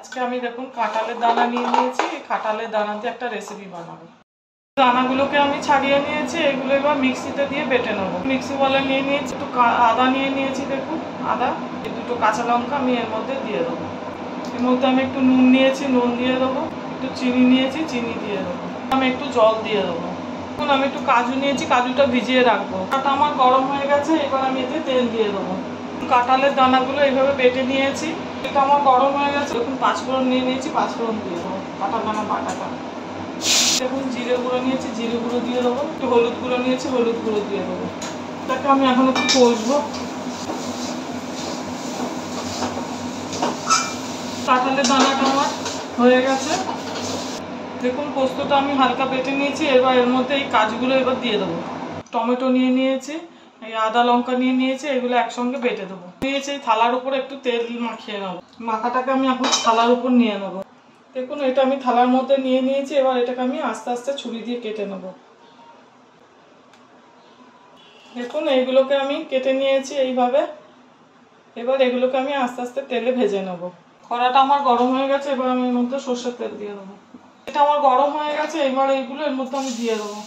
আজকে আমি দেখুন কাঁঠালের দানা নিয়ে নিয়েছি। কাঁঠালের দানা দিয়ে একটা রেসিপি বানাবো। দানাগুলোকে আমি ছাড়িয়ে নিয়েছি, এগুলো এবার মিক্সিতে দিয়ে বেটে নেবো। মিক্সি বলে নিয়ে নিয়েছি, একটু আদা নিয়ে নিয়েছি, দেখুন আদা, দুটো কাঁচা লঙ্কা আমি এর মধ্যে দিয়ে দেবো। এর মধ্যে আমি একটু নুন নিয়েছি, নুন দিয়ে দেবো। একটু চিনি নিয়েছি, চিনি দিয়ে দেবো। আমি একটু জল দিয়ে দেবো। এখন আমি একটু কাজু নিয়েছি, কাজুটা ভিজিয়ে রাখবো। কাটা আমার গরম হয়ে গেছে, এবার আমি এতে তেল দিয়ে দেবো। কাঁঠালের দানাগুলো এইভাবে বেটে নিয়েছি, এটা আমার গরম হয়ে গেছে। দেখুন পাঁচফোড়ন নিয়ে নিয়েছি, পাঁচফোড়ন দিয়ে দেবো। কাঁঠাল দানা বাটাটা। দেখুন জিরে গুঁড়ো নিয়েছি, জিরে গুঁড়ো দিয়ে দেবো। একটু হলুদ গুঁড়ো নিয়েছি, হলুদ গুঁড়ো দিয়ে দেবো। এটাকে আমি এখন একটু কষবো। কাঁঠালের দানাটা আমার হয়ে গেছে। দেখুন পোস্তটা আমি হালকা বেটে নিয়েছি, এবার এর মধ্যে এই কাজগুলো এবার দিয়ে দেবো। টমেটো নিয়ে নিয়েছি, এই আদা লঙ্কা নিয়ে নিয়েছি, এগুলো একসঙ্গে বেটে দেবো। নিয়েছি থালার উপর একটু তেল মাখিয়ে নেবো। মাখাটাকে আমি এখন থালার উপর নিয়ে নেবো। দেখুন এটা আমি থালার মধ্যে নিয়ে নিয়েছি, এবার এটাকে আমি আস্তে আস্তে ছুরি দিয়ে কেটে নেব। দেখুন এইগুলোকে আমি কেটে নিয়েছি এইভাবে। এবার এগুলোকে আমি আস্তে আস্তে তেলে ভেজে নেব। কড়াটা আমার গরম হয়ে গেছে, এবার আমি এর মধ্যে সর্ষের তেল দিয়ে দেবো। এটা আমার গরম হয়ে গেছে, এবার এইগুলো এর মধ্যে আমি দিয়ে দেবো।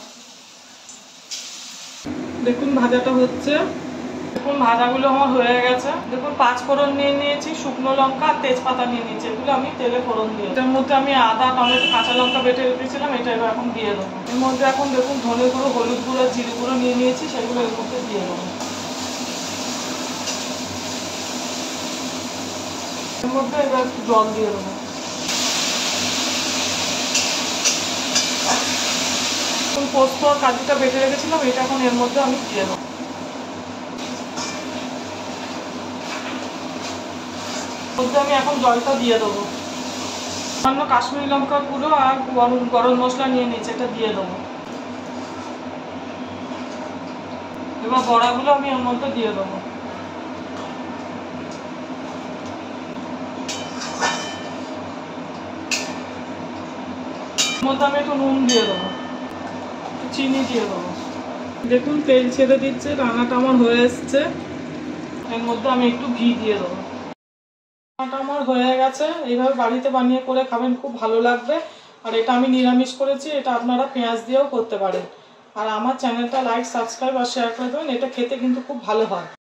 দেখুন ভাজাটা হচ্ছে। দেখুন ভাজাগুলো আমার হয়ে গেছে। দেখুন পাঁচফোড়ন নিয়ে নিয়েছি, শুকনো লঙ্কা আর তেজপাতা নিয়ে নিয়েছি, এগুলো আমি তেলে ফোড়ন দিয়ে। এটার মধ্যে আমি আদা টমেটো কাঁচা লঙ্কা বেটে রেখেছিলাম, এটা এবার এখন দিয়ে দেবো। এর মধ্যে এখন দেখুন ধনে গুঁড়ো হলুদ গুঁড়ো জিরে গুঁড়ো নিয়ে নিয়েছি, সেগুলো এর মধ্যে দিয়ে দেবো। এর মধ্যে এবার একটু জল দিয়ে দেবো। পোস্ত আর কাজুটা বেটে রেখেছিলাম, এটা এখন এর মধ্যে আমি দিয়ে দেবো। মধ্যে আমি এখন জলটা দিয়ে দেবো। সামান্য কাশ্মীরি লঙ্কা গুঁড়ো আর গরম মশলা নিয়ে নিয়েছি, এটা দিয়ে দেবো। এবার বড়াগুলো আমি এর মধ্যে দিয়ে দেবো। এর মধ্যে আমি একটু নুন দিয়ে দেবো, চিনি দিয়ে দেবো। দেখুন তেল ছেড়ে দিচ্ছে, রান্নাটা আমার হয়ে এসছে। এর মধ্যে আমি একটু ঘি দিয়ে দেবো। রান্নাটা আমার হয়ে গেছে। এইভাবে বাড়িতে বানিয়ে করে খাবেন, খুব ভালো লাগবে। আর এটা আমি নিরামিষ করেছি, এটা আপনারা পেঁয়াজ দিয়েও করতে পারেন। আর আমার চ্যানেলটা লাইক সাবস্ক্রাইব আর শেয়ার করে দেবেন, এটা খেতে কিন্তু খুব ভালো হয়।